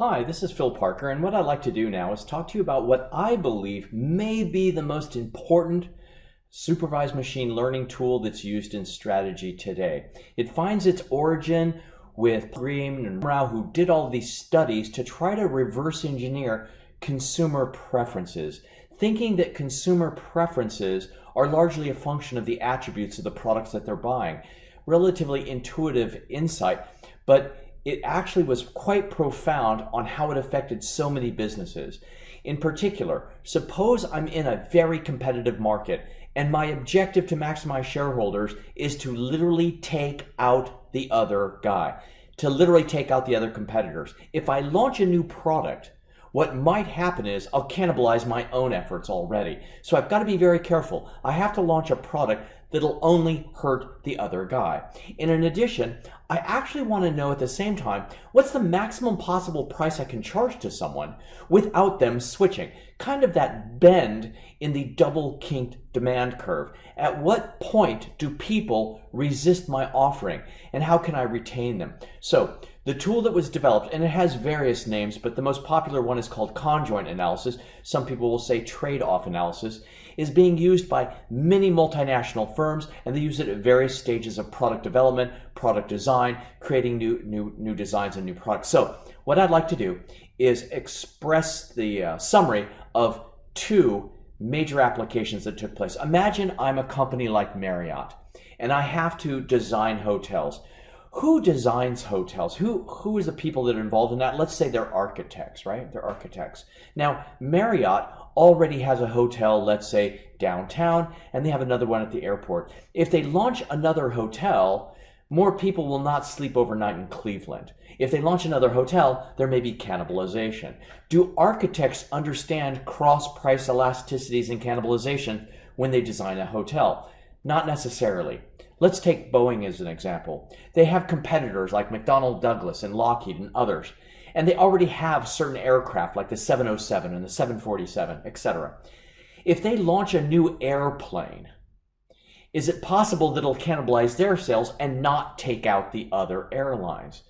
Hi, this is Phil Parker, and what I'd like to do now is talk to you about what I believe may be the most important supervised machine learning tool that's used in strategy today. It finds its origin with Green and Rao, who did all these studies to try to reverse engineer consumer preferences, thinking that consumer preferences are largely a function of the attributes of the products that they're buying. Relatively intuitive insight, but it actually was quite profound on how it affected so many businesses. In particular, suppose I'm in a very competitive market and my objective to maximize shareholders is to literally take out the other guy, to literally take out the other competitors. If I launch a new product, what might happen is I'll cannibalize my own efforts already. So I've got to be very careful. I have to launch a product that'll only hurt the other guy. And in addition, I actually want to know at the same time, what's the maximum possible price I can charge to someone without them switching? Kind of that bend in the double kinked demand curve. At what point do people resist my offering, and how can I retain them? So the tool that was developed, and it has various names, but the most popular one is called Conjoint analysis. Some people will say trade-off analysis, is being used by many multinational firms, and they use it at various stages of product development, product design, creating new designs and new products. So what I'd like to do is express the summary of two major applications that took place. Imagine I'm a company like Marriott, and I have to design hotels. Who designs hotels? Who is the people that are involved in that? Let's say they're architects, right? They're architects. Now, Marriott already has a hotel, let's say downtown, and they have another one at the airport. If they launch another hotel, more people will not sleep overnight in Cleveland. If they launch another hotel, there may be cannibalization. Do architects understand cross-price elasticities and cannibalization when they design a hotel? Not necessarily. Let's take Boeing as an example. They have competitors like McDonnell Douglas and Lockheed and others, and they already have certain aircraft like the 707 and the 747, etc. If they launch a new airplane, is it possible that it'll cannibalize their sales and not take out the other airlines?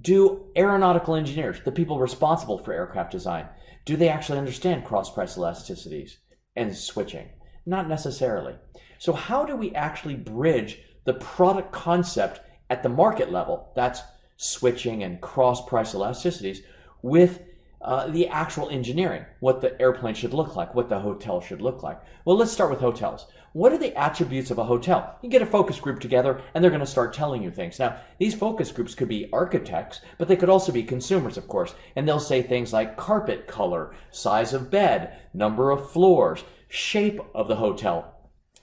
Do aeronautical engineers, the people responsible for aircraft design, do they actually understand cross-price elasticities and switching? Not necessarily. So how do we actually bridge the product concept at the market level, that's switching and cross-price elasticities, with the actual engineering, what the airplane should look like, what the hotel should look like? Well, let's start with hotels. What are the attributes of a hotel? You get a focus group together and they're going to start telling you things. Now, these focus groups could be architects, but they could also be consumers, of course, and they'll say things like carpet color, size of bed, number of floors, shape of the hotel.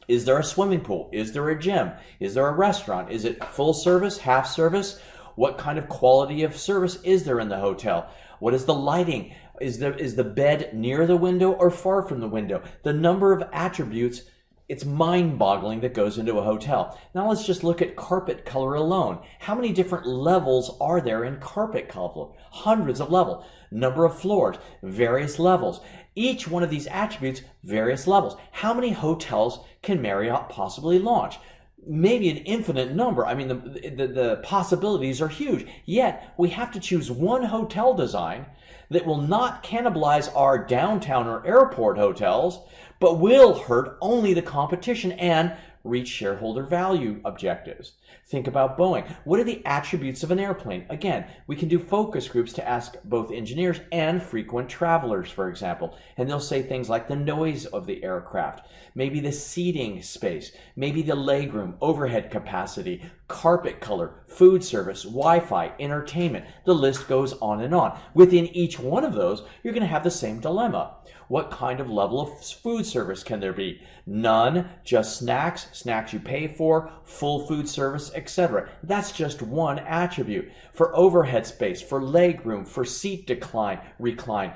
Is there a swimming pool? Is there a gym? Is there a restaurant? Is it full service, half service? What kind of quality of service is there in the hotel? What is the lighting? Is the bed near the window or far from the window? The number of attributes, it's mind-boggling, that goes into a hotel. Now let's just look at carpet color alone. How many different levels are there in carpet color? Hundreds of levels. Number of floors, various levels. Each one of these attributes, various levels. How many hotels can Marriott possibly launch? Maybe an infinite number. I mean, the possibilities are huge. Yet, we have to choose one hotel design that will not cannibalize our downtown or airport hotels, but will hurt only the competition and reach shareholder value objectives. Think about Boeing. What are the attributes of an airplane? Again, we can do focus groups to ask both engineers and frequent travelers, for example, and they'll say things like the noise of the aircraft, maybe the seating space, maybe the legroom, overhead capacity, carpet color, food service, Wi-Fi, entertainment. The list goes on and on. Within each one of those, you're going to have the same dilemma. What kind of level of food service can there be? None, just snacks, snacks you pay for, full food service, etc. That's just one attribute. For overhead space, for legroom, for seat recline,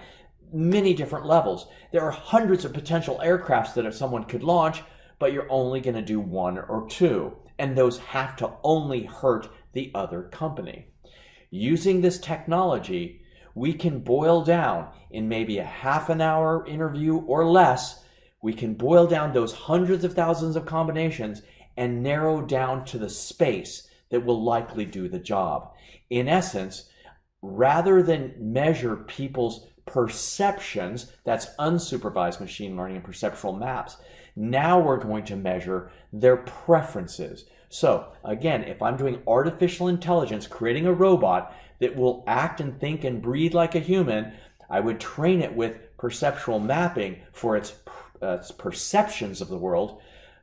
many different levels. There are hundreds of potential aircrafts that someone could launch, but you're only going to do one or two, and those have to only hurt the other company. Using this technology, we can boil down in maybe a half an hour interview or less, we can boil down those hundreds of thousands of combinations and narrow down to the space that will likely do the job. In essence, rather than measure people's perceptions, that's unsupervised machine learning and perceptual maps, now we're going to measure their preferences. So again, if I'm doing artificial intelligence, creating a robot that will act and think and breathe like a human, I would train it with perceptual mapping for its perceptions of the world,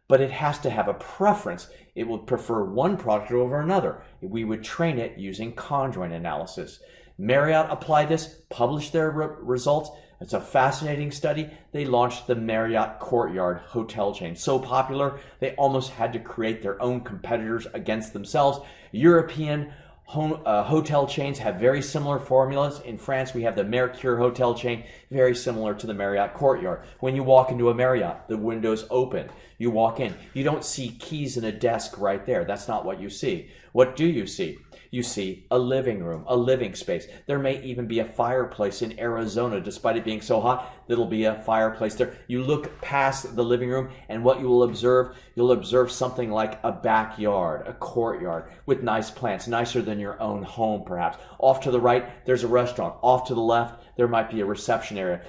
but it has to have a preference. It would prefer one product over another. We would train it using conjoint analysis. Marriott applied this, published their results. It's a fascinating study. They launched the Marriott Courtyard hotel chain. So popular, they almost had to create their own competitors against themselves. European hotel chains have very similar formulas. In France, we have the Mercure hotel chain, very similar to the Marriott Courtyard. When you walk into a Marriott, the window's open. You walk in. You don't see keys in a desk right there. That's not what you see. What do you see? You see a living room, a living space. There may even be a fireplace in Arizona. Despite it being so hot, there'll be a fireplace there. You look past the living room, and what you will observe, you'll observe something like a backyard, a courtyard with nice plants, nicer than your own home perhaps. Off to the right, there's a restaurant. Off to the left, there might be a reception area.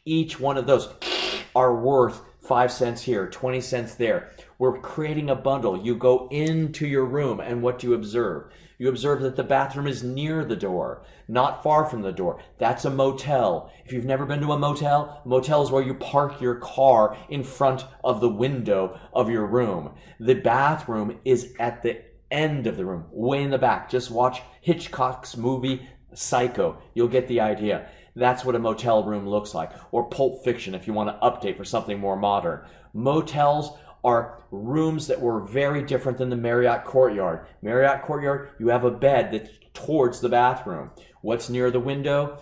Each one of those are worth 5 cents here, 20 cents there. We're creating a bundle. You go into your room, and what do you observe? You observe that the bathroom is near the door, not far from the door. That's a motel. If you've never been to a motel is where you park your car in front of the window of your room. The bathroom is at the end of the room, way in the back. Just watch Hitchcock's movie Psycho. You'll get the idea. That's what a motel room looks like. Or Pulp Fiction if you want to update for something more modern. Motels are rooms that were very different than the Marriott Courtyard. Marriott Courtyard, you have a bed that's towards the bathroom. What's near the window?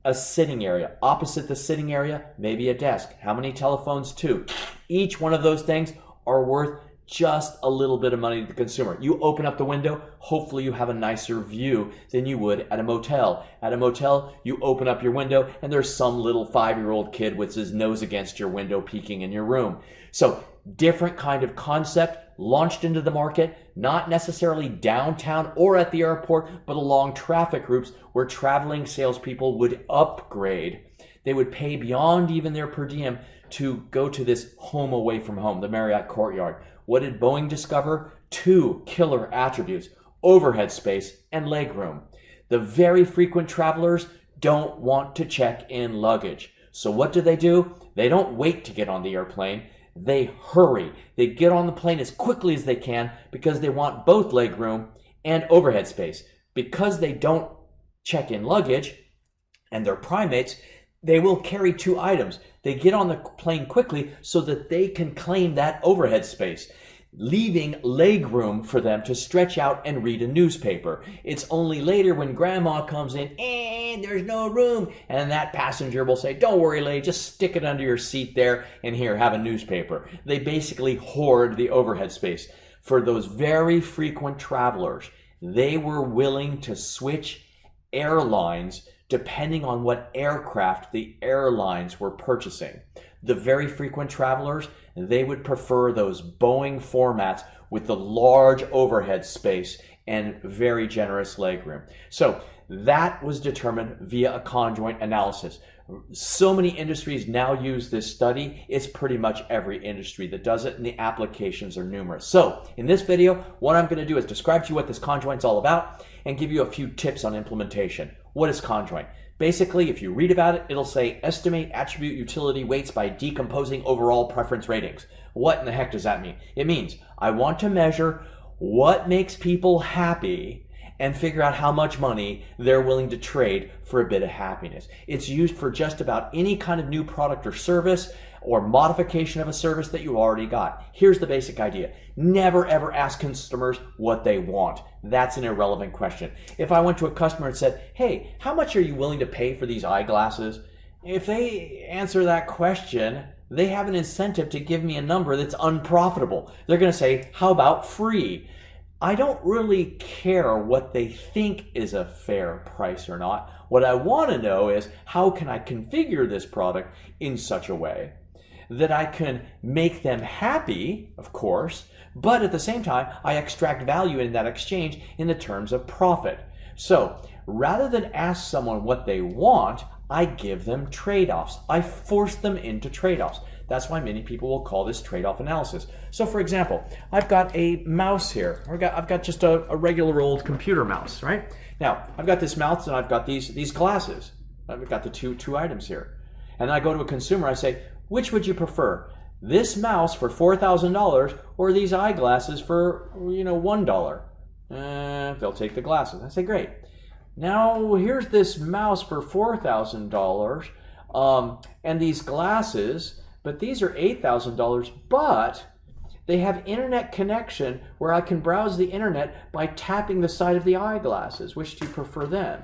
A sitting area. Opposite the sitting area, maybe a desk. How many telephones? 2. Each one of those things are worth just a little bit of money to the consumer. You open up the window, hopefully you have a nicer view than you would at a motel. At a motel, you open up your window and there's some little 5-year-old kid with his nose against your window peeking in your room. So different kind of concept launched into the market, not necessarily downtown or at the airport, but along traffic routes where traveling salespeople would upgrade. They would pay beyond even their per diem to go to this home away from home, the Marriott Courtyard. What did Boeing discover? 2 killer attributes: overhead space and legroom. The very frequent travelers don't want to check in luggage. So what do? They don't wait to get on the airplane. They hurry. They get on the plane as quickly as they can because they want both legroom and overhead space. Because they don't check in luggage and they're primates, they will carry 2 items. They get on the plane quickly so that they can claim that overhead space, leaving leg room for them to stretch out and read a newspaper. It's only later when grandma comes in and there's no room, and that passenger will say, "Don't worry, lady, just stick it under your seat there, and here, have a newspaper." They basically hoard the overhead space. For those very frequent travelers, they were willing to switch airlines depending on what aircraft the airlines were purchasing. The very frequent travelers, they would prefer those Boeing formats with the large overhead space and very generous legroom. So that was determined via a conjoint analysis. So many industries now use this study. It's pretty much every industry that does it, and the applications are numerous. So in this video, what I'm going to do is describe to you what this conjoint's all about and give you a few tips on implementation. What is conjoint? Basically, if you read about it, it'll say estimate attribute utility weights by decomposing overall preference ratings. What in the heck does that mean? It means I want to measure what makes people happy and figure out how much money they're willing to trade for a bit of happiness. It's used for just about any kind of new product or service or modification of a service that you already got. Here's the basic idea. Never ever ask customers what they want. That's an irrelevant question. If I went to a customer and said, "Hey, how much are you willing to pay for these eyeglasses?" If they answer that question, they have an incentive to give me a number that's unprofitable. They're going to say, "How about free?" I don't really care what they think is a fair price or not. What I want to know is, how can I configure this product in such a way that I can make them happy, of course, but at the same time, I extract value in that exchange in the terms of profit. So rather than ask someone what they want, I give them trade-offs. I force them into trade-offs. That's why many people will call this trade-off analysis. So for example, I've got a mouse here. I've got just a regular old computer mouse, right? Now, I've got this mouse and I've got these glasses. I've got the two items here. And then I go to a consumer, I say, which would you prefer? This mouse for $4,000 or these eyeglasses for, $1? They'll take the glasses. I say, great. Now here's this mouse for $4,000 and these glasses, but these are $8,000, but they have internet connection where I can browse the internet by tapping the side of the eyeglasses. Which do you prefer then?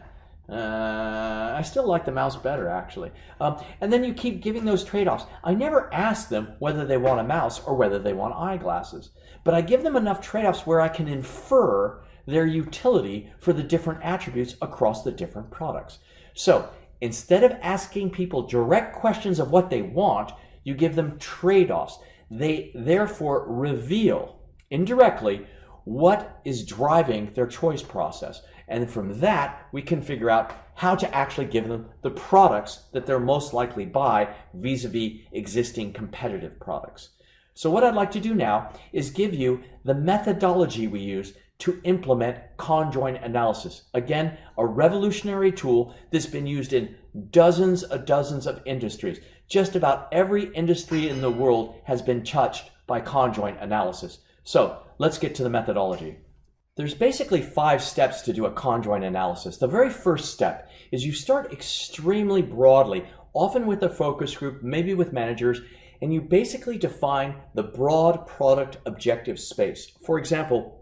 I still like the mouse better, actually. And then you keep giving those trade-offs. I never ask them whether they want a mouse or whether they want eyeglasses, but I give them enough trade-offs where I can infer their utility for the different attributes across the different products. So instead of asking people direct questions of what they want, you give them trade-offs. They therefore reveal indirectly what is driving their choice process. And from that, we can figure out how to actually give them the products that they're most likely buy vis-a-vis existing competitive products. So what I'd like to do now is give you the methodology we use to implement conjoint analysis. Again, a revolutionary tool that's been used in dozens of industries. Just about every industry in the world has been touched by conjoint analysis. So let's get to the methodology. There's basically 5 steps to do a conjoint analysis. The very first step is you start extremely broadly, often with a focus group, maybe with managers, and you basically define the broad product objective space. For example,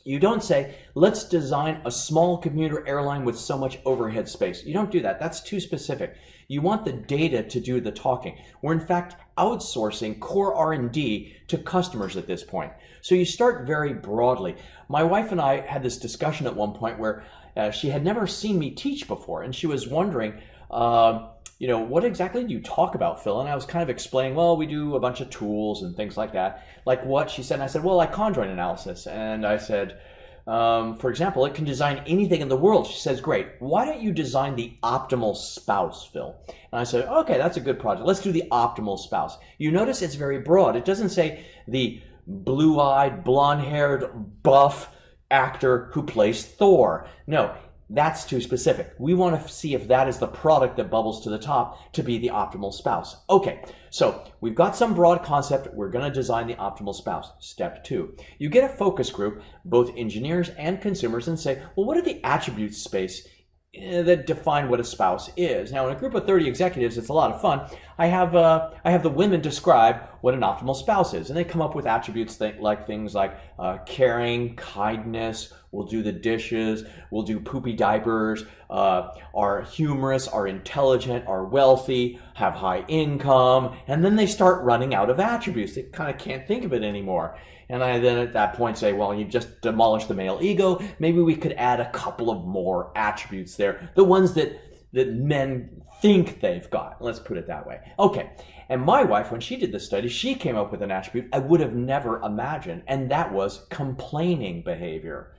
you don't say, let's design a small commuter airline with so much overhead space. You don't do that. That's too specific. You want the data to do the talking. We're in fact outsourcing core R&D to customers at this point. So you start very broadly. My wife and I had this discussion at one point where she had never seen me teach before, and she was wondering, what exactly do you talk about, Phil? And I was kind of explaining, well, we do a bunch of tools and things like that. Like what? She said, and I said, well, like conjoint analysis. And I said, for example, it can design anything in the world. She says, great. Why don't you design the optimal spouse, Phil? And I said, okay, that's a good project. Let's do the optimal spouse. You notice it's very broad. It doesn't say the blue-eyed, blonde-haired, buff actor who plays Thor. No. That's too specific. We want to see if that is the product that bubbles to the top to be the optimal spouse. Okay, so we've got some broad concept. We're going to design the optimal spouse. Step 2. You get a focus group, both engineers and consumers, and say, well, what are the attributes space that define what a spouse is? Now, in a group of 30 executives, it's a lot of fun. I have the women describe what an optimal spouse is, and they come up with attributes like things like caring, kindness, we'll do the dishes, we'll do poopy diapers, are humorous, are intelligent, are wealthy, have high income, and then they start running out of attributes. They kind of can't think of it anymore. And I then at that point say, well, you just demolished the male ego. Maybe we could add a couple of more attributes there, the ones that men think they've got. Let's put it that way. Okay. And my wife, when she did this study, she came up with an attribute I would have never imagined, and that was complaining behavior.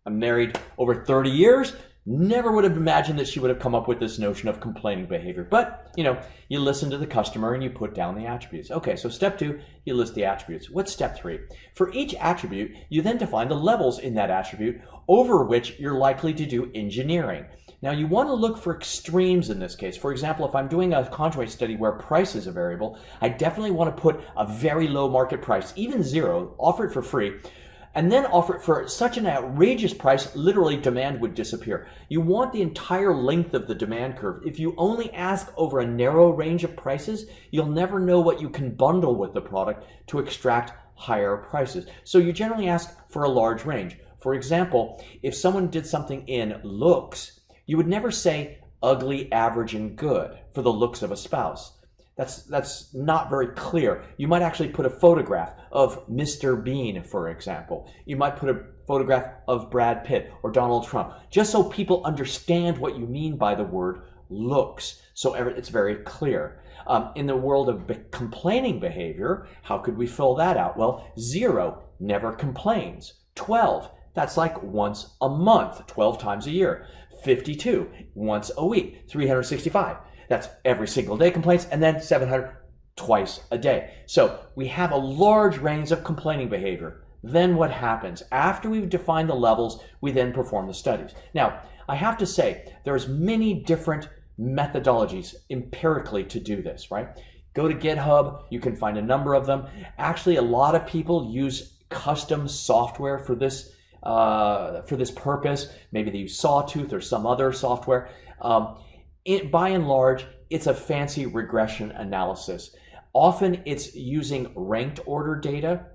I'm married over 30 years. Never would have imagined that she would have come up with this notion of complaining behavior. But, you listen to the customer and you put down the attributes. Okay, so step 2, you list the attributes. What's step 3? For each attribute, you then define the levels in that attribute over which you're likely to do engineering. Now, you want to look for extremes in this case. For example, if I'm doing a conjoint study where price is a variable, I definitely want to put a very low market price, even 0, offer it for free, and then offer it for such an outrageous price, literally demand would disappear. You want the entire length of the demand curve. If you only ask over a narrow range of prices, you'll never know what you can bundle with the product to extract higher prices. So you generally ask for a large range. For example, if someone did something in looks, you would never say ugly, average, and good for the looks of a spouse. That's not very clear. You might actually put a photograph of Mr. Bean, for example. You might put a photograph of Brad Pitt or Donald Trump, just so people understand what you mean by the word looks. So it's very clear. In the world of complaining behavior, how could we fill that out? Well, 0, never complains. 12, That's like once a month, 12 times a year. 52, once a week. 365, that's every single day complaints. And then 700, twice a day. So we have a large range of complaining behavior. Then what happens? After we've defined the levels, we then perform the studies. Now, I have to say, there's many different methodologies empirically to do this, right? Go to GitHub, you can find a number of them. Actually, a lot of people use custom software for this purpose. Maybe they use Sawtooth or some other software. By and large, it's a fancy regression analysis. Often it's using ranked order data.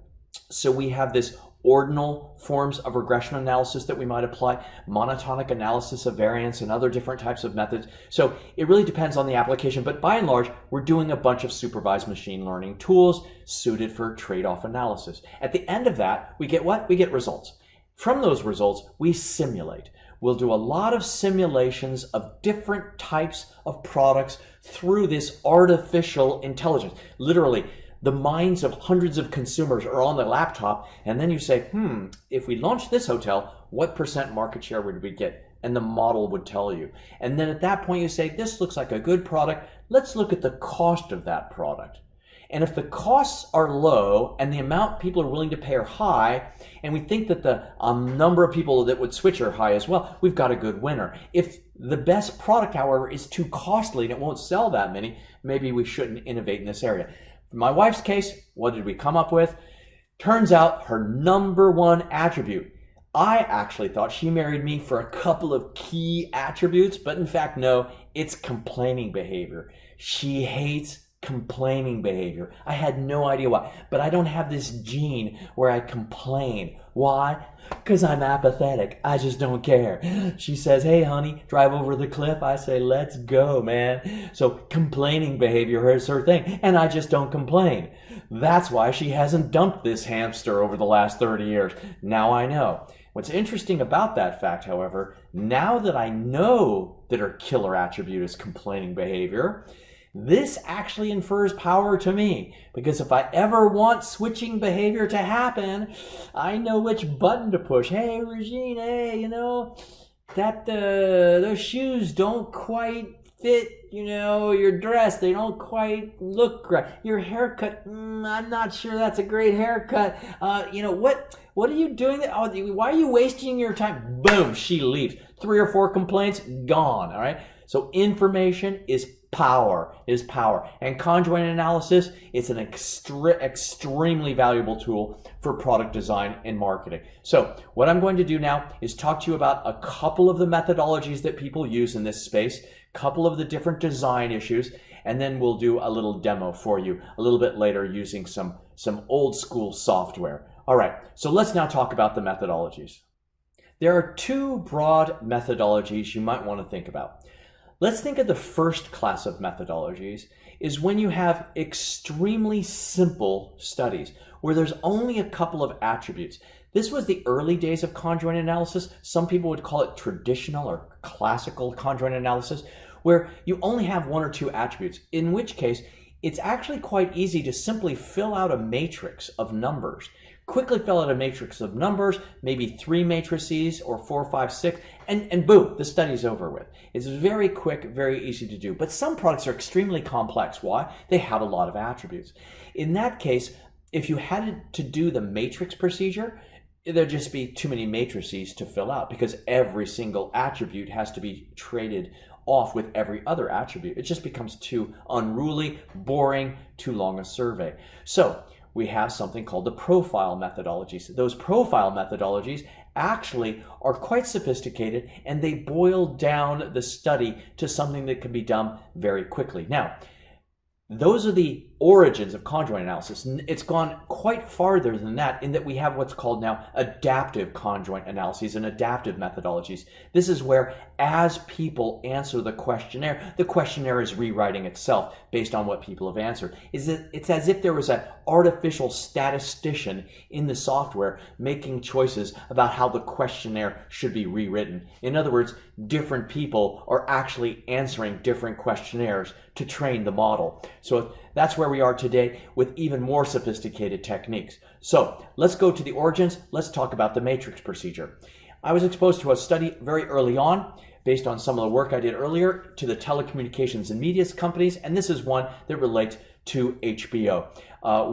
So we have this ordinal forms of regression analysis that we might apply, monotonic analysis of variance, and other different types of methods. So it really depends on the application, but by and large, we're doing a bunch of supervised machine learning tools suited for trade-off analysis. At the end of that, we get what? We get results. From those results, we simulate. We'll do a lot of simulations of different types of products through this artificial intelligence. Literally, the minds of hundreds of consumers are on the laptop, and then you say, if we launch this hotel, what % market share would we get? And the model would tell you. And then at that point you say, this looks like a good product. Let's look at the cost of that product. And if the costs are low and the amount people are willing to pay are high, and we think that the number of people that would switch are high as well, we've got a good winner. If the best product, however, is too costly and it won't sell that many, maybe we shouldn't innovate in this area. For my wife's case, what did we come up with? Turns out her number one attribute. I actually thought she married me for a couple of key attributes, but in fact, no, it's complaining behavior. She hates complaining behavior. I had no idea why, but I don't have this gene where I complain. Why? Because I'm apathetic. I just don't care. She says, hey honey, drive over the cliff. I say, let's go, man. So complaining behavior is her thing, and I just don't complain. That's why she hasn't dumped this hamster over the last 30 years. Now I know. What's interesting about that fact, however, now that I know that her killer attribute is complaining behavior, this actually infers power to me, because if I ever want switching behavior to happen, I know which button to push. Hey, Regine, hey, those shoes don't quite fit, your dress. They don't quite look right. Your haircut, I'm not sure that's a great haircut. What are you doing? Why are you wasting your time? Boom, she leaves. 3 or 4 complaints, gone, all right? So information is power. And conjoint analysis is an extremely valuable tool for product design and marketing. So what I'm going to do now is talk to you about a couple of the methodologies that people use in this space, a couple of the different design issues, and then we'll do a little demo for you a little bit later using some old school software. All right, so let's now talk about the methodologies. There are 2 broad methodologies you might want to think about. Let's think of the first class of methodologies is when you have extremely simple studies where there's only a couple of attributes. This was the early days of conjoint analysis. Some people would call it traditional or classical conjoint analysis, where you only have 1 or 2 attributes, in which case it's actually quite easy to simply fill out a matrix of numbers. Quickly fill out a matrix of numbers, maybe 3 matrices or 4, 5, 6, and boom, the study's over with. It's very quick, very easy to do. But some products are extremely complex. Why? They have a lot of attributes. In that case, if you had to do the matrix procedure, there'd just be too many matrices to fill out because every single attribute has to be traded off with every other attribute. It just becomes too unruly, boring, too long a survey. So we have something called the profile methodologies. Those profile methodologies actually are quite sophisticated, and they boil down the study to something that can be done very quickly. Now, those are the origins of conjoint analysis. It's gone quite farther than that in that we have what's called now adaptive conjoint analyses and adaptive methodologies. This is where as people answer the questionnaire is rewriting itself based on what people have answered. It's as if there was an artificial statistician in the software making choices about how the questionnaire should be rewritten. In other words, different people are actually answering different questionnaires to train the model. So That's where we are today with even more sophisticated techniques. So let's go to the origins. Let's talk about the matrix procedure. I was exposed to a study very early on, based on some of the work I did earlier, to the telecommunications and media companies, and this is one that relates to HBO.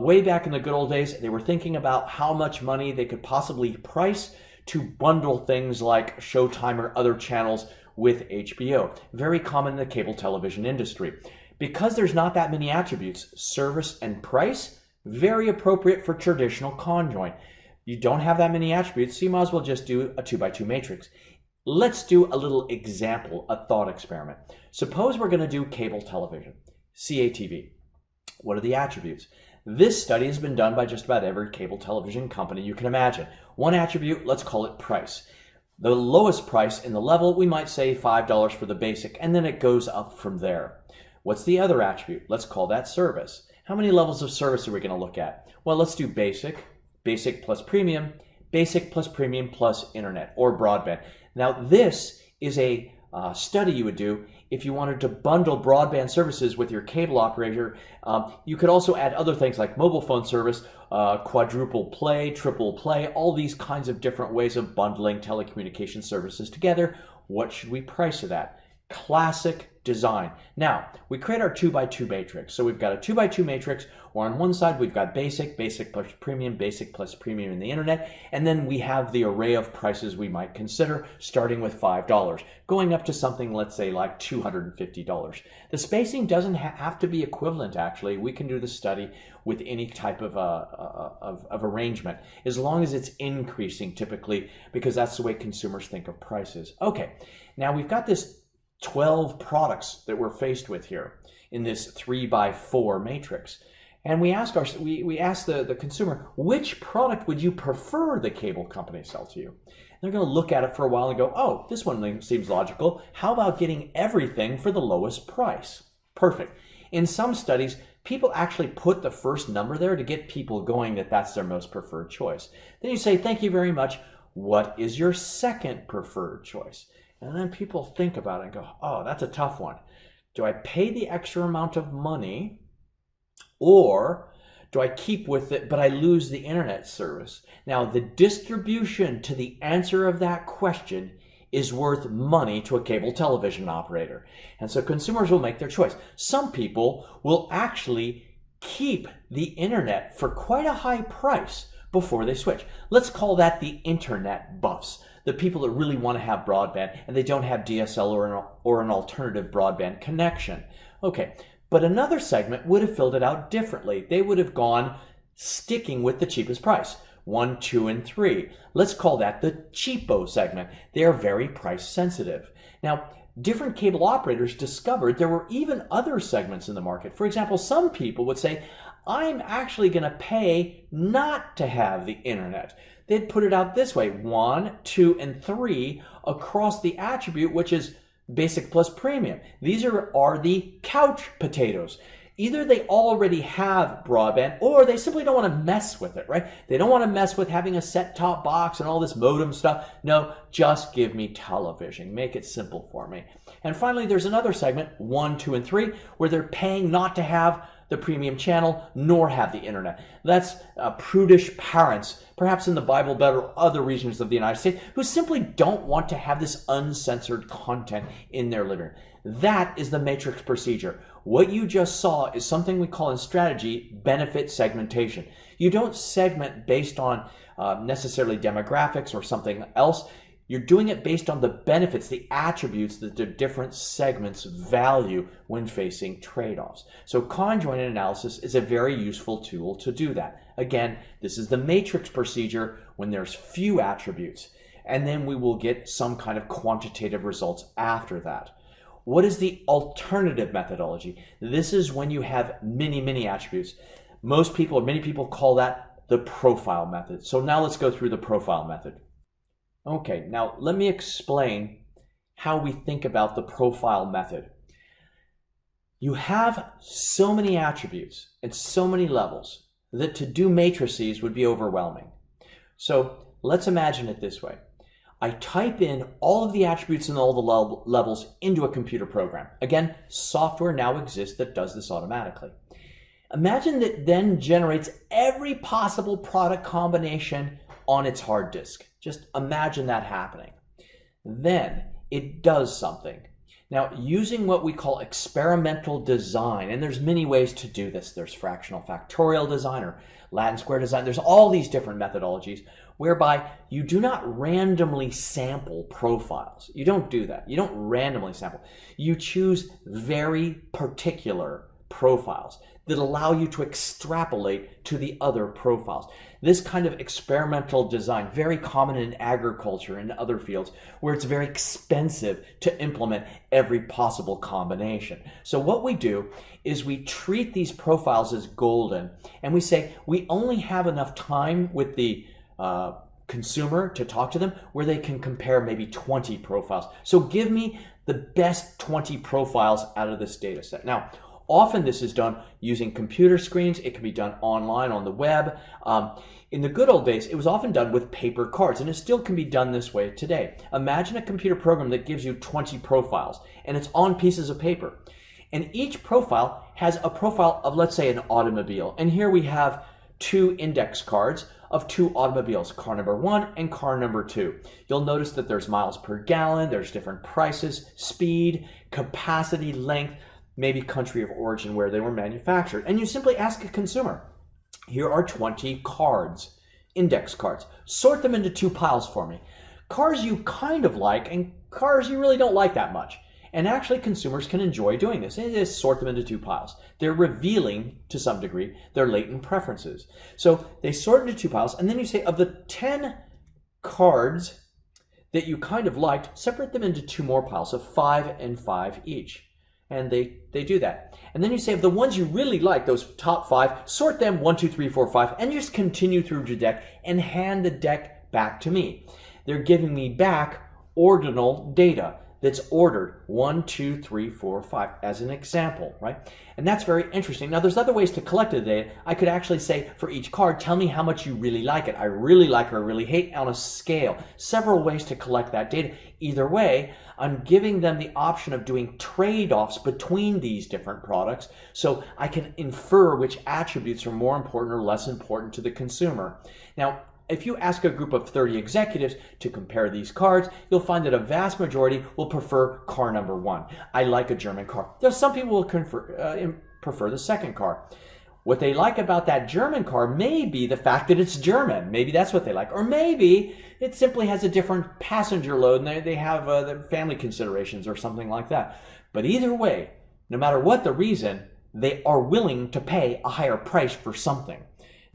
Way back in the good old days, they were thinking about how much money they could possibly price to bundle things like Showtime or other channels with HBO. Very common in the cable television industry. Because there's not that many attributes, service and price, very appropriate for traditional conjoint. You don't have that many attributes, so you might as well just do a 2x2 matrix. Let's do a little example, a thought experiment. Suppose we're going to do cable television, CATV. What are the attributes? This study has been done by just about every cable television company you can imagine. One attribute, let's call it price. The lowest price in the level, we might say $5 for the basic, and then it goes up from there. What's the other attribute? Let's call that service. How many levels of service are we going to look at? Well, let's do basic, basic plus premium plus internet or broadband. Now, this is a study you would do if you wanted to bundle broadband services with your cable operator. You could also add other things like mobile phone service, quadruple play, triple play, all these kinds of different ways of bundling telecommunication services together. What should we price it at? Classic design. Now, we create our 2x2 matrix. So we've got a 2x2 matrix where on one side we've got basic plus premium in the internet, and then we have the array of prices we might consider, starting with $5, going up to something, let's say, like $250. The spacing doesn't have to be equivalent, actually. We can do the study with any type of arrangement, as long as it's increasing typically, because that's the way consumers think of prices. Okay, now we've got this 12 products that we're faced with here in this 3x4 matrix. And we ask the consumer, which product would you prefer the cable company sell to you? They're going to look at it for a while and go, oh, this one seems logical. How about getting everything for the lowest price? Perfect. In some studies, people actually put the first number there to get people going that that's their most preferred choice. Then you say, thank you very much. What is your second preferred choice? And then people think about it and go, oh, that's a tough one. Do I pay the extra amount of money, or do I keep with it, but I lose the internet service? Now, the distribution to the answer of that question is worth money to a cable television operator. And so consumers will make their choice. Some people will actually keep the internet for quite a high price before they switch. Let's call that the internet buffs. The people that really want to have broadband and they don't have DSL or an alternative broadband connection. Okay, but another segment would have filled it out differently. They would have gone sticking with the cheapest price. 1, 2, and 3. Let's call that the cheapo segment. They are very price sensitive. Now, different cable operators discovered there were even other segments in the market. For example, some people would say, I'm actually going to pay not to have the internet. They'd put it out this way, 1, 2, and 3 across the attribute, which is basic plus premium. These are the couch potatoes. Either they already have broadband or they simply don't want to mess with it, right? They don't want to mess with having a set-top box and all this modem stuff. No, just give me television. Make it simple for me. And finally, there's another segment, 1, 2, and 3, where they're paying not to have the premium channel nor have the internet. That's prudish parents, perhaps in the Bible Belt or other regions of the United States, who simply don't want to have this uncensored content in their living room. That is the matrix procedure. What you just saw is something we call in strategy benefit segmentation. You don't segment based on necessarily demographics or something else. You're doing it based on the benefits, the attributes that the different segments value when facing trade-offs. So conjoint analysis is a very useful tool to do that. Again, this is the matrix procedure when there's few attributes, and then we will get some kind of quantitative results after that. What is the alternative methodology? This is when you have many attributes. Many people call that the profile method. So now let's go through the profile method. Okay, now let me explain how we think about the profile method. You have so many attributes and so many levels that to do matrices would be overwhelming. So let's imagine it this way. I type in all of the attributes and all the levels into a computer program. Again, software now exists that does this automatically. Imagine that then generates every possible product combination on its hard disk. Just imagine that happening. Then it does something. Now, using what we call experimental design, and there's many ways to do this. There's fractional factorial design or Latin square design. There's all these different methodologies whereby you do not randomly sample profiles. You don't do that. You don't randomly sample. You choose very particular profiles that allow you to extrapolate to the other profiles. This kind of experimental design, very common in agriculture and other fields where it's very expensive to implement every possible combination. So what we do is we treat these profiles as golden, and we say we only have enough time with the consumer to talk to them where they can compare maybe 20 profiles. So give me the best 20 profiles out of this data set. Now, often this is done using computer screens. It can be done online on the web. In the good old days, it was often done with paper cards, and it still can be done this way today. Imagine a computer program that gives you 20 profiles, and it's on pieces of paper. And each profile has a profile of, let's say, an automobile. And here we have 2 index cards of 2 automobiles, car number 1 and car number 2. You'll notice that there's miles per gallon, there's different prices, speed, capacity, length, maybe country of origin where they were manufactured. And you simply ask a consumer, here are 20 cards, index cards. Sort them into 2 piles for me. Cars you kind of like and cars you really don't like that much. And actually consumers can enjoy doing this. They just sort them into 2 piles. They're revealing, to some degree, their latent preferences. So they sort into 2 piles, and then you say, of the 10 cards that you kind of liked, separate them into 2 more piles of 5 and 5 each. And they do that. And then you say, of the ones you really like, those top 5, sort them 1, 2, 3, 4, 5, and just continue through the deck and hand the deck back to me. They're giving me back ordinal data that's ordered 1, 2, 3, 4, 5 as an example, right? And that's very interesting. Now, there's other ways to collect the data. I could actually say for each card, tell me how much you really like it. I really like or I really hate on a scale. Several ways to collect that data. Either way, I'm giving them the option of doing trade-offs between these different products so I can infer which attributes are more important or less important to the consumer. Now, if you ask a group of 30 executives to compare these cards, you'll find that a vast majority will prefer car number 1. I like a German car. There's some people will prefer the second car. What they like about that German car may be the fact that it's German. Maybe that's what they like. Or maybe it simply has a different passenger load and they have their family considerations or something like that. But either way, no matter what the reason, they are willing to pay a higher price for something.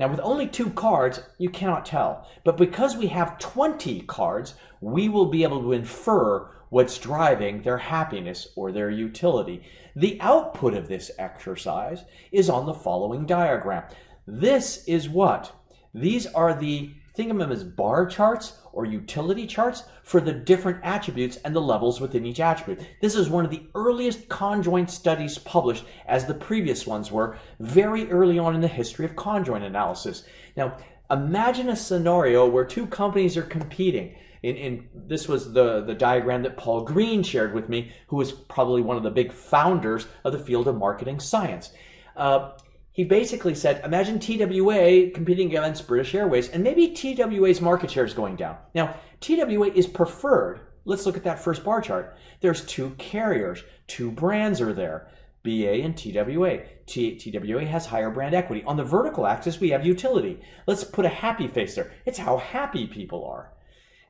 Now, with only 2 cards, you cannot tell. But because we have 20 cards, we will be able to infer what's driving their happiness or their utility. The output of this exercise is on the following diagram. This is what? These are the, think of them as bar charts or utility charts for the different attributes and the levels within each attribute. This is one of the earliest conjoint studies published, as the previous ones were, very early on in the history of conjoint analysis. Now, imagine a scenario where 2 companies are competing. This was the diagram that Paul Green shared with me, who was probably one of the big founders of the field of marketing science. He basically said, imagine TWA competing against British Airways, and maybe TWA's market share is going down. Now, TWA is preferred. Let's look at that first bar chart. There's 2 carriers, 2 brands are there, BA and TWA. TWA has higher brand equity. On the vertical axis, we have utility. Let's put a happy face there. It's how happy people are.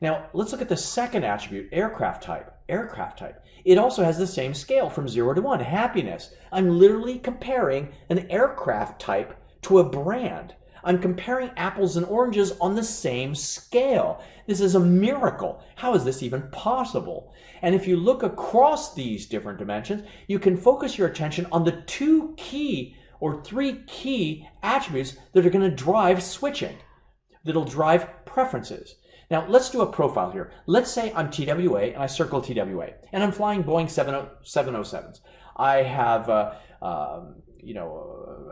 Now, let's look at the second attribute, aircraft type. Aircraft type. It also has the same scale from 0 to 1, happiness. I'm literally comparing an aircraft type to a brand. I'm comparing apples and oranges on the same scale. This is a miracle. How is this even possible? And if you look across these different dimensions, you can focus your attention on the 2 key or 3 key attributes that are going to drive switching, that'll drive preferences. Now, let's do a profile here. Let's say I'm TWA, and I circle TWA, and I'm flying Boeing 707s. I have,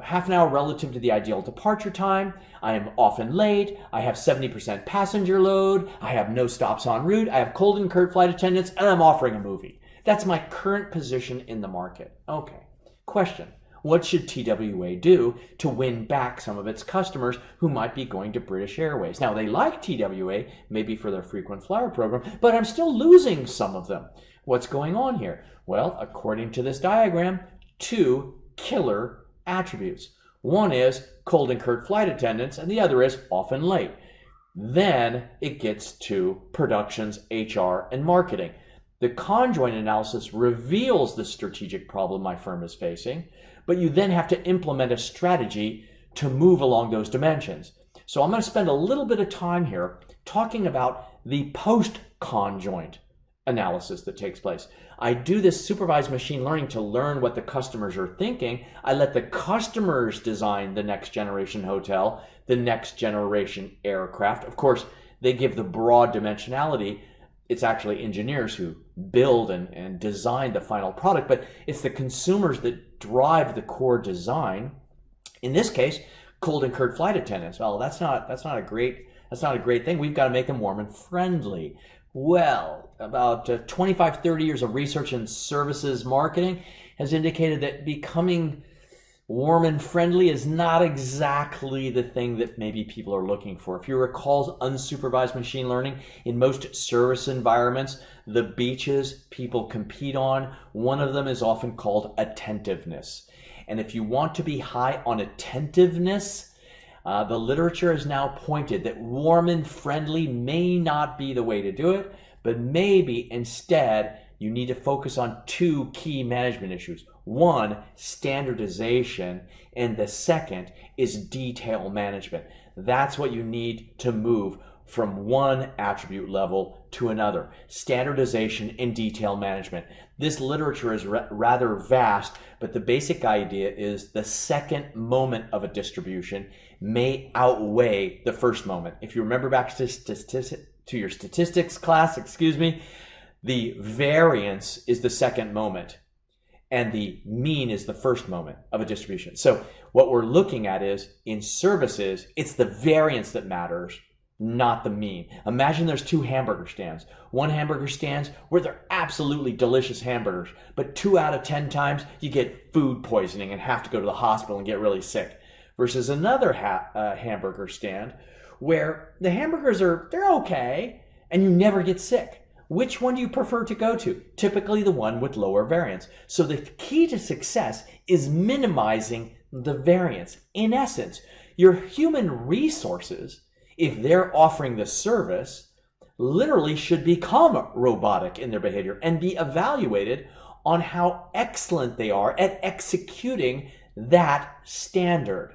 half an hour relative to the ideal departure time. I am often late. I have 70% passenger load. I have no stops en route. I have cold and curt flight attendants, and I'm offering a movie. That's my current position in the market. Okay. Question. what should TWA do to win back some of its customers who might be going to British Airways? Now, they like TWA, maybe for their frequent flyer program, but I'm still losing some of them. What's going on here? Well, according to this diagram, 2 killer attributes. One is cold and curt flight attendants, and the other is often late. Then it gets to productions, HR, and marketing. The conjoint analysis reveals the strategic problem my firm is facing, but you then have to implement a strategy to move along those dimensions. So I'm going to spend a little bit of time here talking about the post-conjoint analysis that takes place. I do this supervised machine learning to learn what the customers are thinking. I let the customers design the next generation hotel, the next generation aircraft. Of course, they give the broad dimensionality. It's actually engineers who build and design the final product, but it's the consumers that drive the core design. In this case, cold and curt flight attendants. Well, that's not a great thing. We've got to make them warm and friendly. Well, about 25, 30 years of research in services marketing has indicated that becoming warm and friendly is not exactly the thing that maybe people are looking for. If you recall unsupervised machine learning, in most service environments, the beaches people compete on, one of them is often called attentiveness. And if you want to be high on attentiveness, the literature has now pointed that warm and friendly may not be the way to do it, but maybe instead you need to focus on 2 key management issues. One, standardization, and the second is detail management. That's what you need to move from one attribute level to another. Standardization and detail management. This literature is rather vast, but the basic idea is the second moment of a distribution may outweigh the first moment. If you remember back to your statistics class, the variance is the second moment and the mean is the first moment of a distribution. So what we're looking at is, in services, it's the variance that matters, not the mean. Imagine there's 2 hamburger stands. One hamburger stands where they're absolutely delicious hamburgers, but 2 out of 10 times you get food poisoning and have to go to the hospital and get really sick. Versus another hamburger stand where the hamburgers they're okay and you never get sick. Which one do you prefer to go to? Typically the one with lower variance. So the key to success is minimizing the variance. In essence, your human resources, if they're offering the service, literally should become robotic in their behavior and be evaluated on how excellent they are at executing that standard.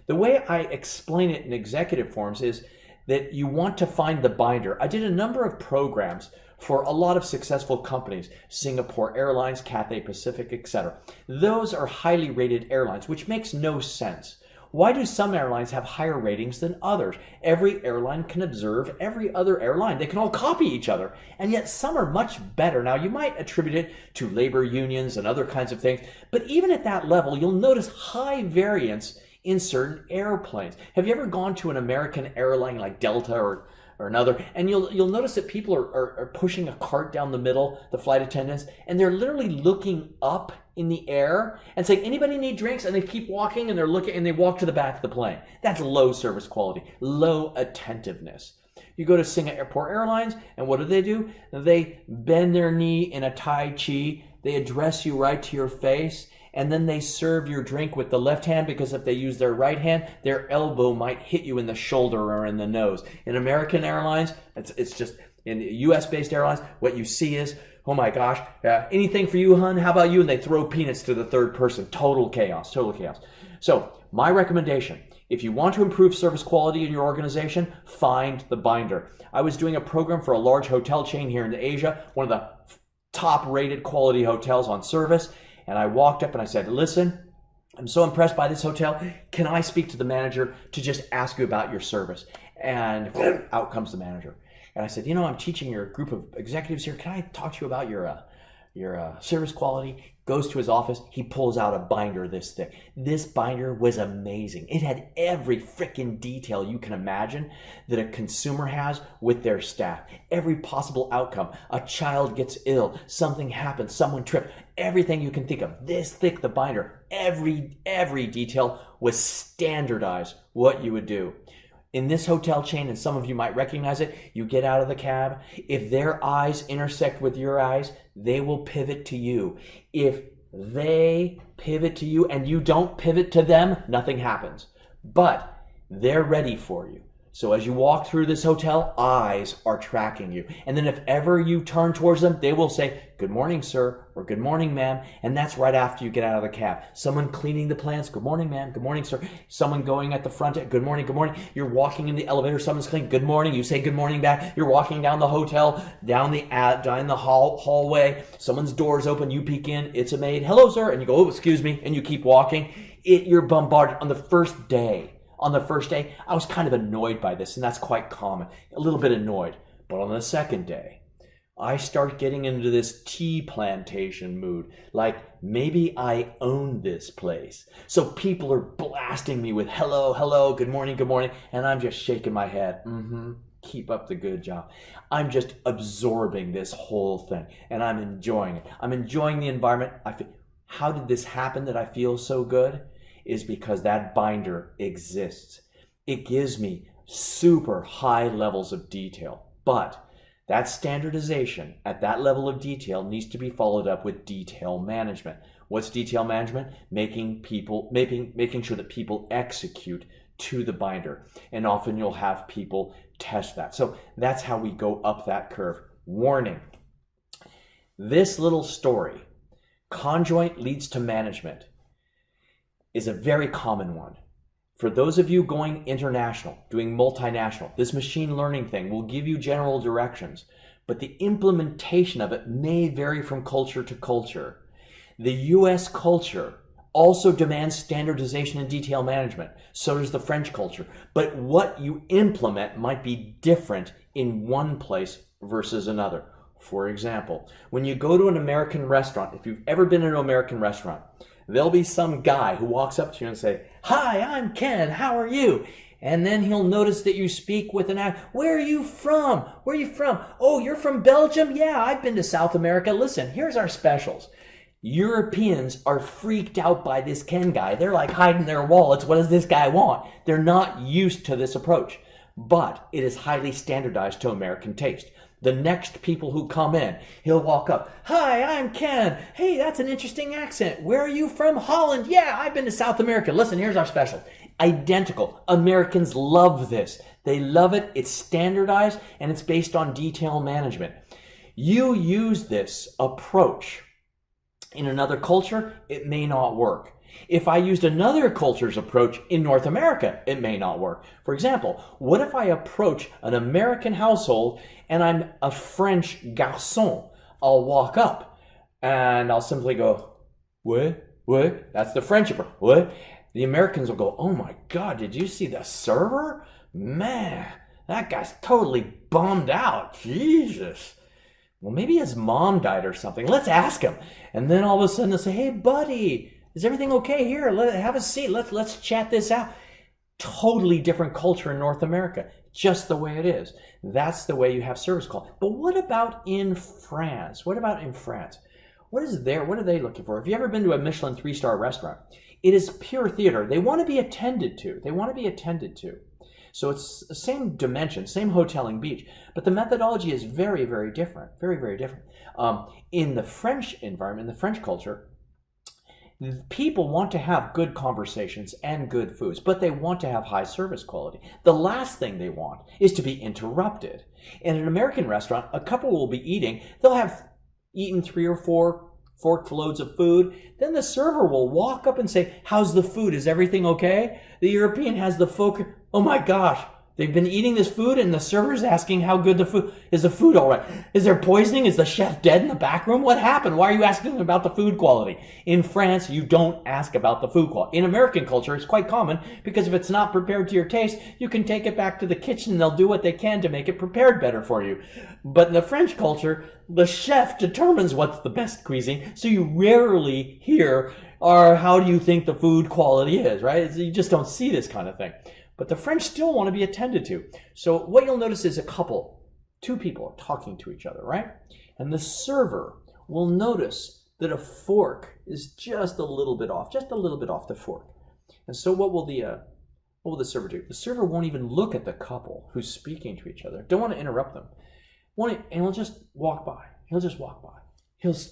The way I explain it in executive forms is that you want to find the binder. I did a number of programs for a lot of successful companies, Singapore Airlines, Cathay Pacific, etc. Those are highly rated airlines, which makes no sense. Why do some airlines have higher ratings than others? Every airline can observe every other airline. They can all copy each other, and yet some are much better. Now, you might attribute it to labor unions and other kinds of things, but even at that level, you'll notice high variance in certain airplanes. Have you ever gone to an American airline like Delta or another, and you'll notice that people are pushing a cart down the middle, the flight attendants, and they're literally looking up in the air and saying, anybody need drinks? And they keep walking and they're looking and they walk to the back of the plane. That's low service quality, low attentiveness. You go to Singapore Airlines, and what do? They bend their knee in a Tai Chi, they address you right to your face, and then they serve your drink with the left hand, because if they use their right hand, their elbow might hit you in the shoulder or in the nose. In American Airlines, it's just, in US-based airlines, what you see is, oh my gosh, anything for you, hun? How about you? And they throw peanuts to the third person. Total chaos, total chaos. So my recommendation, if you want to improve service quality in your organization, find the binder. I was doing a program for a large hotel chain here in Asia, one of the top-rated quality hotels on service, and I walked up and I said, listen, I'm so impressed by this hotel. Can I speak to the manager to just ask you about your service? And out comes the manager. And I said, I'm teaching your group of executives here. Can I talk to you about your your service quality, goes to his office. He pulls out a binder this thick. This binder was amazing. It had every freaking detail you can imagine that a consumer has with their staff. Every possible outcome. A child gets ill, something happens, someone tripped, everything you can think of. This thick, the binder. Every detail was standardized what you would do. In this hotel chain, and some of you might recognize it, you get out of the cab. If their eyes intersect with your eyes, they will pivot to you. If they pivot to you and you don't pivot to them, nothing happens. But they're ready for you. So as you walk through this hotel, eyes are tracking you. And then if ever you turn towards them, they will say, "Good morning, sir," or "Good morning, ma'am." And that's right after you get out of the cab. Someone cleaning the plants, "Good morning, ma'am." "Good morning, sir." Someone going at the front, "Good morning, good morning." You're walking in the elevator, someone's cleaning, "Good morning." You say good morning back. You're walking down the hotel, down the hallway. Someone's door's open. You peek in. It's a maid. "Hello, sir." And you go, "Oh, excuse me." And you keep walking. You're bombarded on the first day. On the first day, I was kind of annoyed by this, and that's quite common. A little bit annoyed. But on the second day, I start getting into this tea plantation mood. Like, maybe I own this place. So people are blasting me with hello, hello, good morning, and I'm just shaking my head. Keep up the good job. I'm just absorbing this whole thing, and I'm enjoying it. I'm enjoying the environment. How did this happen that I feel so good? Is because that binder exists. It gives me super high levels of detail, but that standardization at that level of detail needs to be followed up with detail management. What's detail management? Making sure that people execute to the binder. And often you'll have people test that. So that's how we go up that curve. Warning. This little story, conjoint leads to management, is a very common one. For those of you going international, doing multinational, this machine learning thing will give you general directions, but the implementation of it may vary from culture to culture. The US culture also demands standardization and detail management. So does the French culture. But what you implement might be different in one place versus another. For example, when you go to an American restaurant, if you've ever been in an American restaurant, there'll be some guy who walks up to you and say, "Hi, I'm Ken, how are you?" And then he'll notice that you speak with an accent. "Where are you from? Where are you from?" "Oh, you're from Belgium? Yeah, I've been to South America. Listen, here's our specials." Europeans are freaked out by this Ken guy. They're like hiding their wallets. What does this guy want? They're not used to this approach. But it is highly standardized to American taste. The next people who come in, he'll walk up. "Hi, I'm Ken. Hey, that's an interesting accent. Where are you from? Holland? Yeah, I've been to South America. Listen, here's our special." Identical. Americans love this. They love it. It's standardized, and it's based on detail management. You use this approach in another culture, it may not work. If I used another culture's approach in North America, it may not work. For example, what if I approach an American household and I'm a French garçon? I'll walk up and I'll simply go, "What? What?" That's the French approach. "What?" The Americans will go, "Oh my God, did you see the server? Man, that guy's totally bummed out. Jesus. Well, maybe his mom died or something. Let's ask him." And then all of a sudden they'll say, "Hey, buddy, is everything okay here? Have a seat. Let's chat this out." Totally different culture in North America. Just the way it is. That's the way you have service call. But what about in France? What about in France? What are they looking for? Have you ever been to a Michelin 3-star restaurant? It is pure theater. They want to be attended to. So it's the same dimension, same hoteling beach, but the methodology is very, very different. Very, very different. In the French environment, in the French culture, people want to have good conversations and good foods, but they want to have high service quality. The last thing they want is to be interrupted. In an American restaurant, a couple will be eating. They'll have eaten 3 or 4 fork loads of food. Then the server will walk up and say, "How's the food? Is everything okay?" The European has the focus, "Oh my gosh, They've been eating this food and the server's asking how good the food is. The food all right? Is there poisoning? Is the chef dead in the back room? What happened? Why are you asking them about the food quality? In France, you don't ask about the food quality. In American culture, it's quite common because if it's not prepared to your taste, you can take it back to the kitchen and they'll do what they can to make it prepared better for you. But in the French culture, the chef determines what's the best cuisine, so you rarely hear, or how do you think the food quality is, right? You just don't see this kind of thing. But the French still want to be attended to. So what you'll notice is two people are talking to each other, right? And the server will notice that a fork is just a little bit off the fork. And so what will the server do? The server won't even look at the couple who's speaking to each other. Don't want to interrupt them. And he'll just walk by. He'll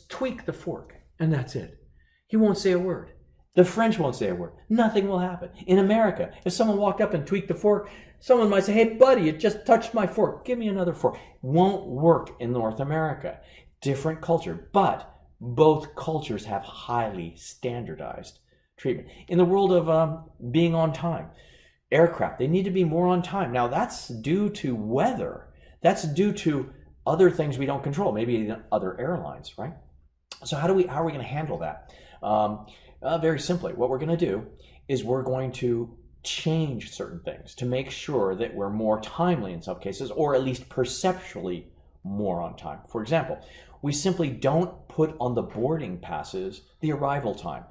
tweak the fork, and that's it. He won't say a word. The French won't say a word. Nothing will happen. In America, if someone walked up and tweaked the fork, someone might say, hey, buddy, it just touched my fork. Give me another fork. Won't work in North America. Different culture. But both cultures have highly standardized treatment. In the world of being on time, aircraft, they need to be more on time. Now, that's due to weather. That's due to other things we don't control, maybe other airlines, right? So how are we going to handle that? Very simply, what we're going to do is we're going to change certain things to make sure that we're more timely in some cases, or at least perceptually more on time. For example, we simply don't put on the boarding passes the arrival time.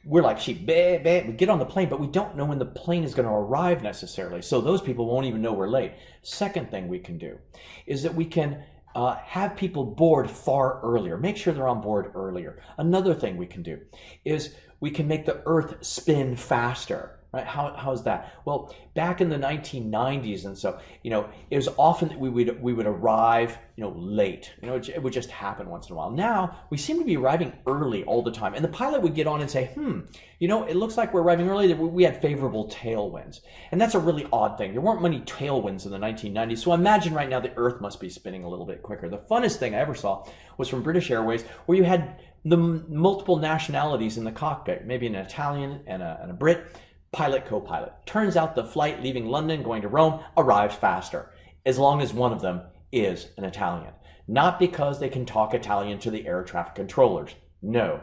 We're like sheep, we get on the plane, but we don't know when the plane is going to arrive necessarily. So those people won't even know we're late. Second thing we can do is that we can have people board far earlier. Make sure they're on board earlier. Another thing we can do is we can make the earth spin faster. Right? How's that? Well, back in the 1990s and so, it was often that we would arrive, late. It would just happen once in a while. Now, we seem to be arriving early all the time. And the pilot would get on and say, it looks like we're arriving early. We had favorable tailwinds. And that's a really odd thing. There weren't many tailwinds in the 1990s. So imagine right now the earth must be spinning a little bit quicker. The funnest thing I ever saw was from British Airways, where you had the multiple nationalities in the cockpit, maybe an Italian and a Brit, pilot, co-pilot. Turns out the flight leaving London going to Rome arrives faster, as long as one of them is an Italian. Not because they can talk Italian to the air traffic controllers. No.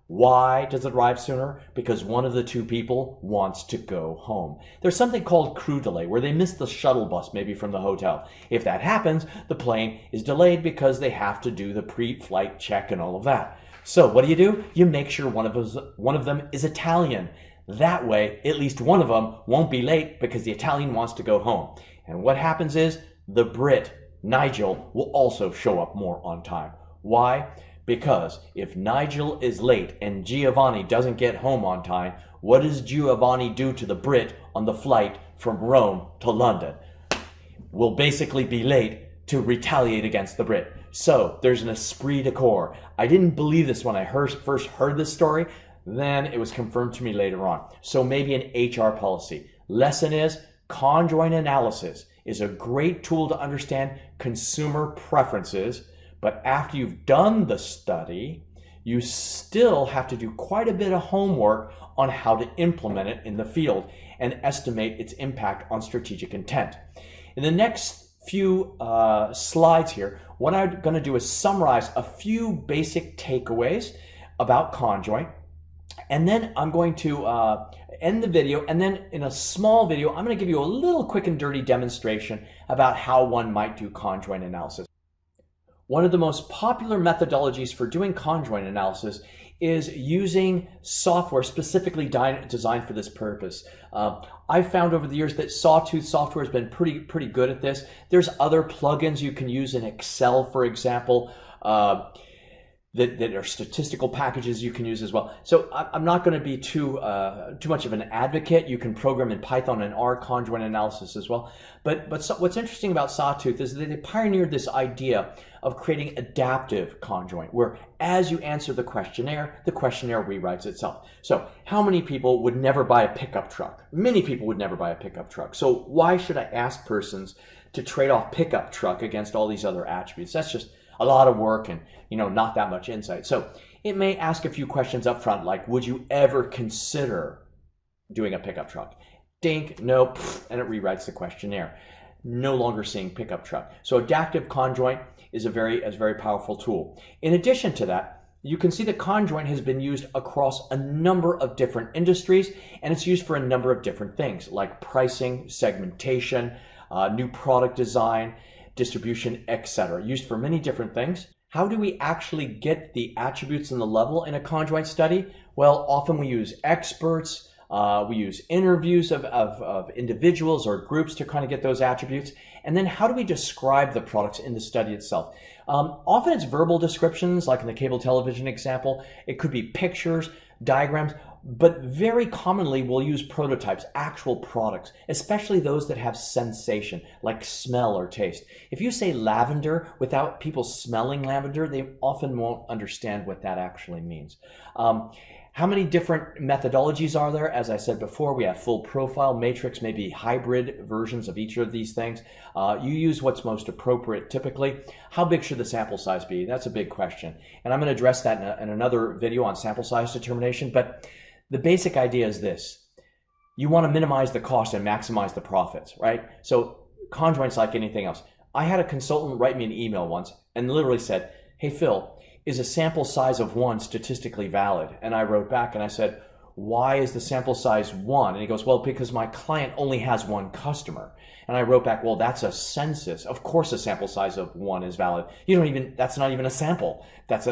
Why does it arrive sooner? Because one of the two people wants to go home. There's something called crew delay, where they miss the shuttle bus maybe from the hotel. If that happens, the plane is delayed because they have to do the pre-flight check and all of that. So what do? You make sure one of them is Italian. That way, at least one of them won't be late because the Italian wants to go home. And what happens is the Brit, Nigel, will also show up more on time. Why? Because if Nigel is late and Giovanni doesn't get home on time, what does Giovanni do to the Brit on the flight from Rome to London? Will basically be late to retaliate against the Brit. So there's an esprit de corps. I didn't believe this when I first heard this story. Then it was confirmed to me later on. So maybe an HR policy. Lesson is, conjoint analysis is a great tool to understand consumer preferences, but after you've done the study, you still have to do quite a bit of homework on how to implement it in the field and estimate its impact on strategic intent. In the next few slides here, what I'm going to do is summarize a few basic takeaways about conjoint. And then I'm going to end the video, and then in a small video, I'm going to give you a little quick and dirty demonstration about how one might do conjoint analysis. One of the most popular methodologies for doing conjoint analysis is using software specifically designed for this purpose. I've found over the years that Sawtooth software has been pretty good at this. There's other plugins you can use in Excel, for example, that are statistical packages you can use as well. So I'm not going to be too much of an advocate. You can program in Python and R conjoint analysis as well. But what's interesting about Sawtooth is that they pioneered this idea of creating adaptive conjoint, where as you answer the questionnaire rewrites itself. So how many people would never buy a pickup truck? Many people would never buy a pickup truck. So why should I ask persons to trade off pickup truck against all these other attributes? That's just a lot of work and not that much insight. So it may ask a few questions up front, like, would you ever consider doing a pickup truck? dink, nope, and it rewrites the questionnaire. No longer seeing pickup truck. So adaptive conjoint is a very powerful tool. In addition to that, you can see that Conjoint has been used across a number of different industries, and it's used for a number of different things like pricing, segmentation, new product design, distribution, etc. Used for many different things. How do we actually get the attributes and the level in a Conjoint study? Well, often we use experts, we use interviews of individuals or groups to kind of get those attributes. And then how do we describe the products in the study itself? Often it's verbal descriptions, like in the cable television example. It could be pictures, diagrams, but very commonly we'll use prototypes, actual products, especially those that have sensation, like smell or taste. If you say lavender without people smelling lavender, they often won't understand what that actually means. How many different methodologies are there? As I said before, we have full profile, matrix, maybe hybrid versions of each of these things. You use what's most appropriate typically. How big should the sample size be? That's a big question. And I'm going to address that in another video on sample size determination. But the basic idea is this. You want to minimize the cost and maximize the profits, right? So Conjoint's like anything else. I had a consultant write me an email once and literally said, "Hey, Phil, is a sample size of 1 statistically valid?" And I wrote back and I said, "Why is the sample size 1? And he goes, "Well, because my client only has 1 customer." And I wrote back, "Well, that's a census. Of course a sample size of 1 is valid. That's not even a sample. That's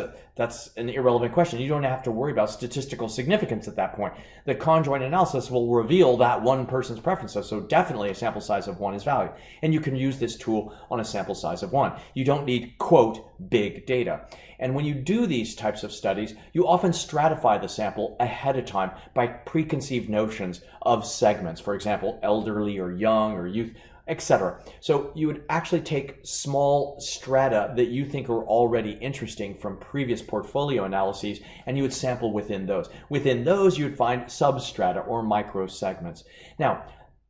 an irrelevant question. You don't have to worry about statistical significance at that point. The conjoint analysis will reveal that one person's preferences. So definitely a sample size of 1 is valid." And you can use this tool on a sample size of 1. You don't need, quote, big data. And when you do these types of studies, you often stratify the sample ahead of time by preconceived notions of segments. For example, elderly or young or youth, etc. So you would actually take small strata that you think are already interesting from previous portfolio analyses, and you would sample within those. Within those, you would find substrata or micro segments. Now,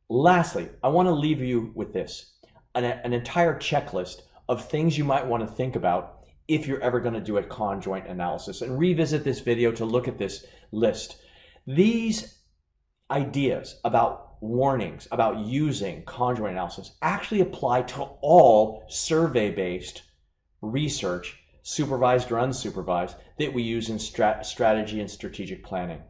lastly, I want to leave you with this, an entire checklist of things you might want to think about if you're ever going to do a conjoint analysis, and revisit this video to look at this list. These ideas about warnings, about using conjoint analysis actually apply to all survey-based research, supervised or unsupervised, that we use in strategy and strategic planning.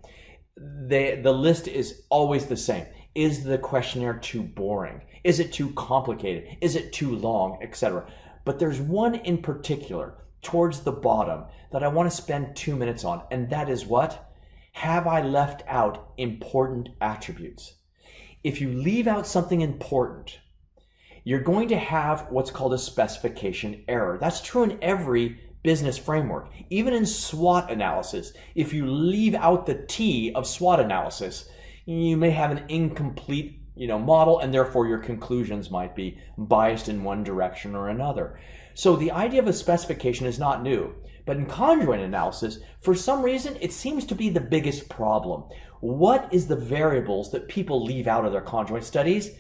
The list is always the same. Is the questionnaire too boring? Is it too complicated? Is it too long, etc.? But there's one in particular towards the bottom that I want to spend 2 minutes on, and that is what? Have I left out important attributes? If you leave out something important, you're going to have what's called a specification error. That's true in every business framework. Even in SWOT analysis, if you leave out the T of SWOT analysis, you may have an incomplete model, and therefore your conclusions might be biased in one direction or another. So the idea of a specification is not new, but in conjoint analysis, for some reason, it seems to be the biggest problem. What is the variables that people leave out of their conjoint studies?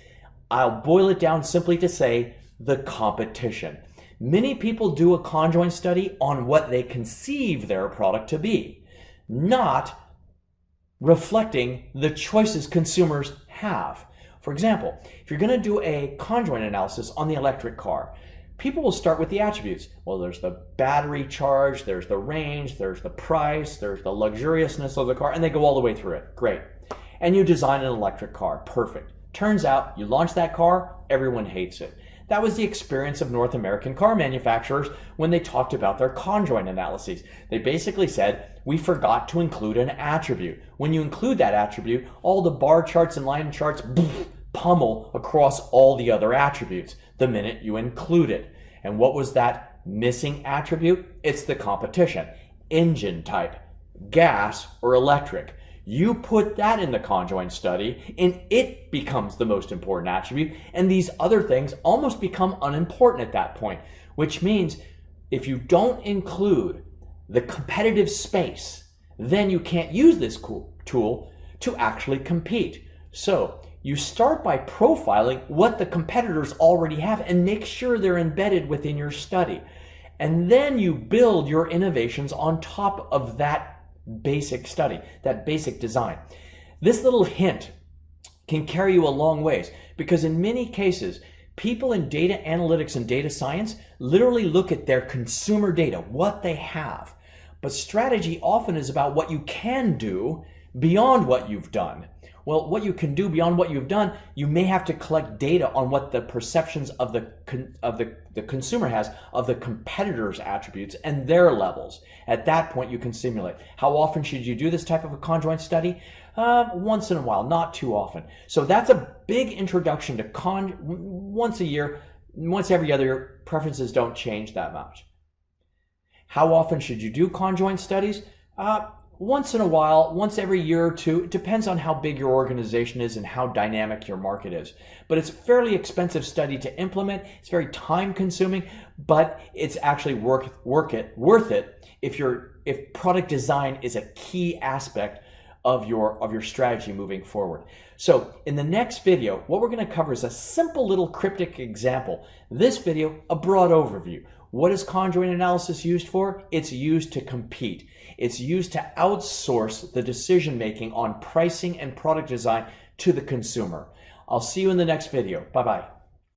I'll boil it down simply to say the competition. Many people do a conjoint study on what they conceive their product to be, not reflecting the choices consumers have. For example, if you're going to do a conjoint analysis on the electric car, people will start with the attributes. Well, there's the battery charge, there's the range, there's the price, there's the luxuriousness of the car, and they go all the way through it. Great. And you design an electric car. Perfect. Turns out you launch that car, everyone hates it. That was the experience of North American car manufacturers when they talked about their conjoint analyses. They basically said, we forgot to include an attribute. When you include that attribute, all the bar charts and line charts pummel across all the other attributes the minute you include it. And what was that missing attribute? It's the competition. Engine type, gas or electric. You put that in the conjoint study and it becomes the most important attribute, and these other things almost become unimportant at that point, which means if you don't include the competitive space, then you can't use this tool to actually compete. So you start by profiling what the competitors already have and make sure they're embedded within your study. And then you build your innovations on top of that basic study, that basic design. This little hint can carry you a long ways, because in many cases, people in data analytics and data science literally look at their consumer data, what they have. But strategy often is about what you can do beyond what you've done. Well, what you can do beyond what you've done, you may have to collect data on what the perceptions of the consumer has of the competitor's attributes and their levels. At that point, you can simulate. How often should you do this type of a conjoint study? Once in a while, not too often. So that's a big introduction to once a year, once every other year. Preferences don't change that much. How often should you do conjoint studies? Once in a while, once every year or two. It depends on how big your organization is and how dynamic your market is. But it's a fairly expensive study to implement. It's very time consuming, but it's actually worth it if product design is a key aspect of your strategy moving forward. So in the next video, what we're going to cover is a simple little cryptic example. This video, a broad overview. What is conjoint analysis used for? It's used to compete. It's used to outsource the decision making on pricing and product design to the consumer. I'll see you in the next video. Bye-bye.